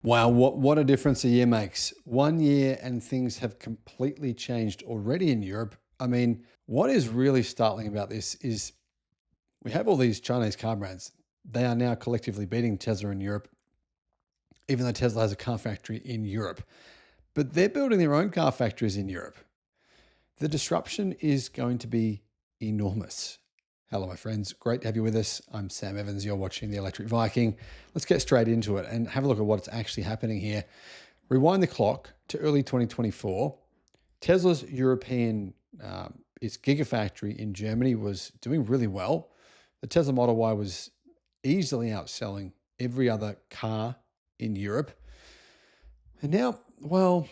Wow, what a difference a year makes. 1 year and things have completely changed already in Europe. I mean, what is really startling about this is we have all these Chinese car brands. They are now collectively beating Tesla in Europe, even though Tesla has a car factory in Europe. But they're building their own car factories in Europe. The disruption is going to be enormous. Hello, my friends. Great to have you with us. I'm Sam Evans. You're watching the Electric Viking. Let's get straight into it and have a look at what's actually happening here. Rewind the clock to early 2024. Tesla's European, its Gigafactory in Germany was doing really well. The Tesla Model Y was easily outselling every other car in Europe. And now, well,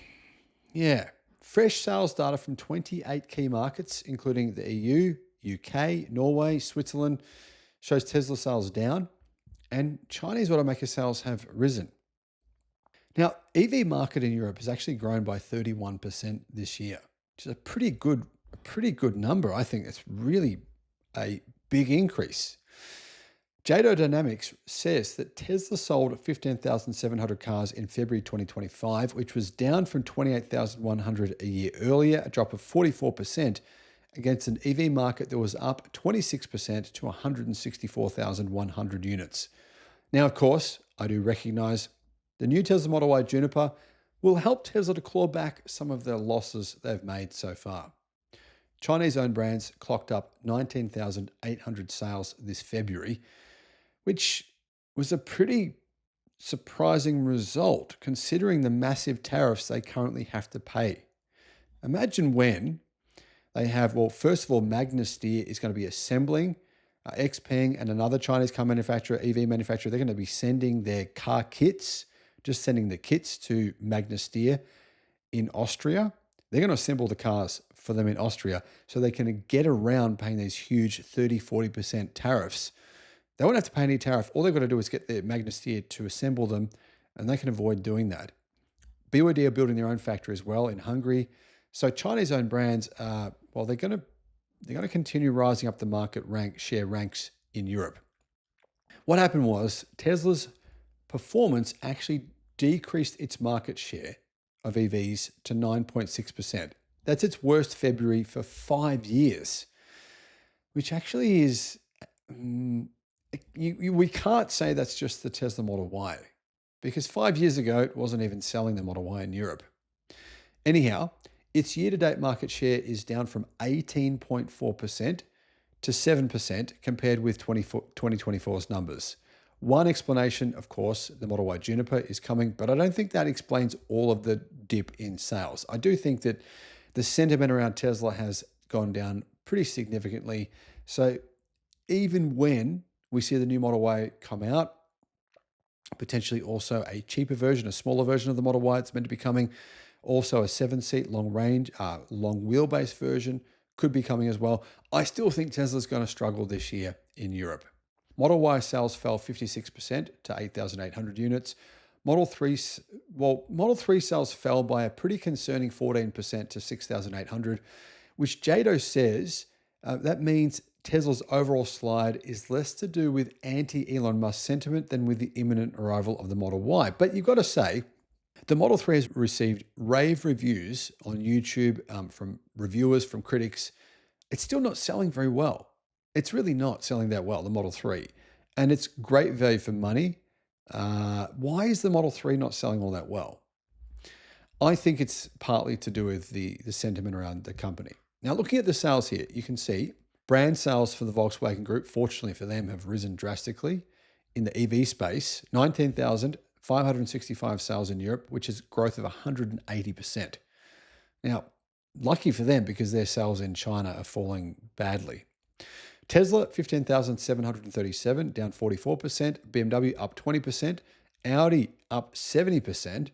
yeah, fresh sales data from 28 key markets, including the EU, UK, Norway, Switzerland, shows Tesla sales down and Chinese automaker sales have risen. Now, EV market in Europe has actually grown by 31% this year, which is a pretty good number. I think it's really a big increase. JADO Dynamics says that Tesla sold 15,700 cars in February 2025, which was down from 28,100 a year earlier, a drop of 44% against an EV market that was up 26% to 164,100 units. Now, of course, I do recognize the new Tesla Model Y Juniper will help Tesla to claw back some of the losses they've made so far. Chinese-owned brands clocked up 19,800 sales this February, which was a pretty surprising result considering the massive tariffs they currently have to pay. Imagine when they have, well, first of all, Magna Steyr is going to be assembling Xpeng and another Chinese car manufacturer, EV manufacturer. They're going to be sending their car kits, just sending the kits to Magna Steyr in Austria. They're going to assemble the cars for them in Austria so they can get around paying these huge 30-40% tariffs. They won't have to pay any tariff. All they've got to do is get their Magna Steyr to assemble them, and they can avoid doing that. BYD are building their own factory as well in Hungary. So Chinese-owned brands, well, they're going to continue rising up the market share ranks in Europe. What happened was Tesla's performance actually decreased its market share of EVs to 9.6%. That's its worst February for 5 years, which actually is, we can't say that's just the Tesla Model Y, because 5 years ago, it wasn't even selling the Model Y in Europe. Anyhow, its year-to-date market share is down from 18.4% to 7% compared with 2024's numbers. One explanation, of course, the Model Y Juniper is coming, but I don't think that explains all of the dip in sales. I do think that the sentiment around Tesla has gone down pretty significantly. So even when we see the new Model Y come out, potentially also a cheaper version, a smaller version of the Model Y, it's meant to be coming. Also a 7-seat long wheelbase version could be coming as well. I still think Tesla's going to struggle this year in Europe. Model Y sales fell 56% to 8,800 units. Model 3 sales fell by a pretty concerning 14% to 6,800, which JADO says that means Tesla's overall slide is less to do with anti-Elon Musk sentiment than with the imminent arrival of the Model Y. But you've got to say, the Model 3 has received rave reviews on YouTube from reviewers, from critics. It's still not selling very well. It's really not selling that well, the Model 3. And it's great value for money. Why is the Model 3 not selling all that well? I think it's partly to do with the sentiment around the company. Now, looking at the sales here, you can see brand sales for the Volkswagen Group, fortunately for them, have risen drastically in the EV space. 19,565 sales in Europe, which is growth of 180%. Now, lucky for them because their sales in China are falling badly. Tesla, 15,737, down 44%. BMW up 20%. Audi up 70%.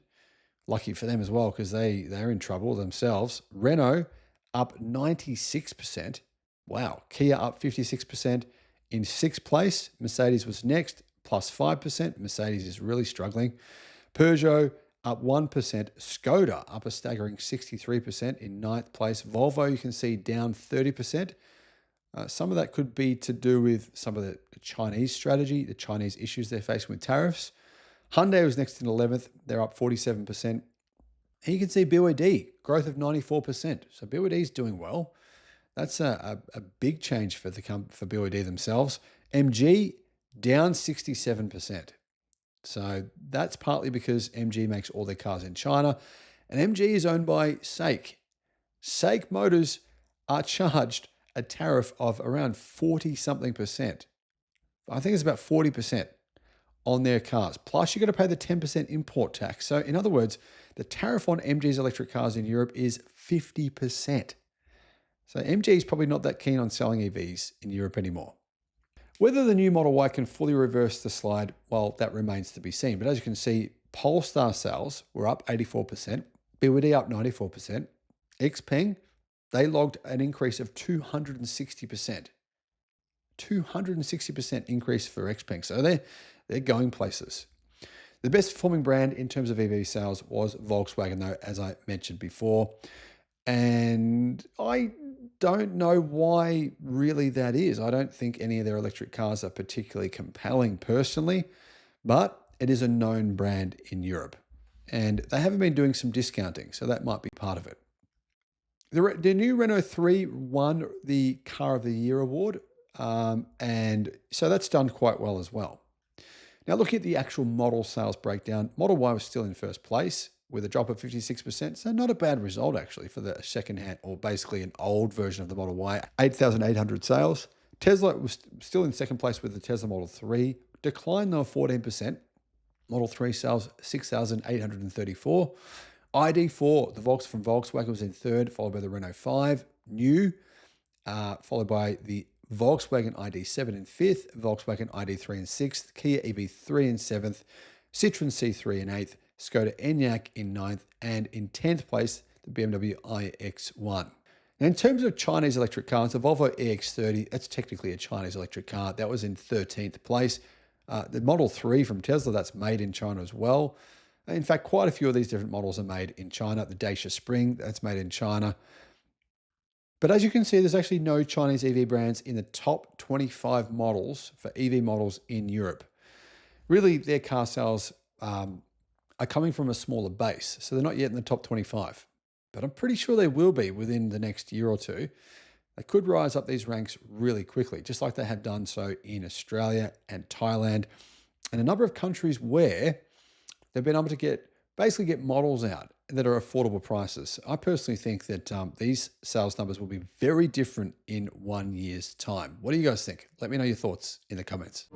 Lucky for them as well because they're in trouble themselves. Renault up 96%. Wow. Kia up 56%. In sixth place, Mercedes was next, plus 5%. Mercedes is really struggling. Peugeot up 1%. Skoda up a staggering 63% in ninth place. Volvo, you can see, down 30%. Some of that could be to do with some of the Chinese strategy, the Chinese issues they're facing with tariffs. Hyundai was next in 11th. They're up 47%. And you can see BYD, growth of 94%. So BYD is doing well. That's a big change for for BYD themselves. MG, down 67%. So that's partly because MG makes all their cars in China. And MG is owned by SAIC. SAIC Motors are charged a tariff of around 40-something%. I think it's about 40% on their cars. Plus, you've got to pay the 10% import tax. So in other words, the tariff on MG's electric cars in Europe is 50%. So MG is probably not that keen on selling EVs in Europe anymore. Whether the new Model Y can fully reverse the slide, well, that remains to be seen. But as you can see, Polestar sales were up 84%, BYD up 94%, Xpeng, they logged an increase of 260%. 260% increase for Xpeng. So they're going places. The best performing brand in terms of EV sales was Volkswagen, though, as I mentioned before. And I don't know why really that is. I don't think any of their electric cars are particularly compelling personally, but it is a known brand in Europe. And they haven't been doing some discounting, so that might be part of it. The new Renault 3 won the Car of the Year award, and so that's done quite well as well. Now, looking at the actual model sales breakdown, Model Y was still in first place with a drop of 56%. So not a bad result, actually, for the second-hand, or basically an old version of the Model Y. 8,800 sales. Tesla was still in second place with the Tesla Model 3. Decline, though, of 14%. Model 3 sales, 6,834. ID4, the Volks from Volkswagen, was in third, followed by the Renault 5. New, followed by the Volkswagen ID7 in fifth, Volkswagen ID3 in sixth, Kia EV3 in seventh, Citroen C3 in eighth, Skoda Enyaq in ninth, and in 10th place, the BMW iX1. Now, in terms of Chinese electric cars, the Volvo EX30, that's technically a Chinese electric car. That was in 13th place. The Model 3 from Tesla, that's made in China as well. In fact, quite a few of these different models are made in China. The Dacia Spring, that's made in China. But as you can see, there's actually no Chinese EV brands in the top 25 models for EV models in Europe. Really, their car sales are coming from a smaller base, so they're not yet in the top 25. But I'm pretty sure they will be within the next year or two. They could rise up these ranks really quickly, just like they have done so in Australia and Thailand, and a number of countries where they've been able to basically get models out that are affordable prices. I personally think that these sales numbers will be very different in 1 year's time. What do you guys think? Let me know your thoughts in the comments.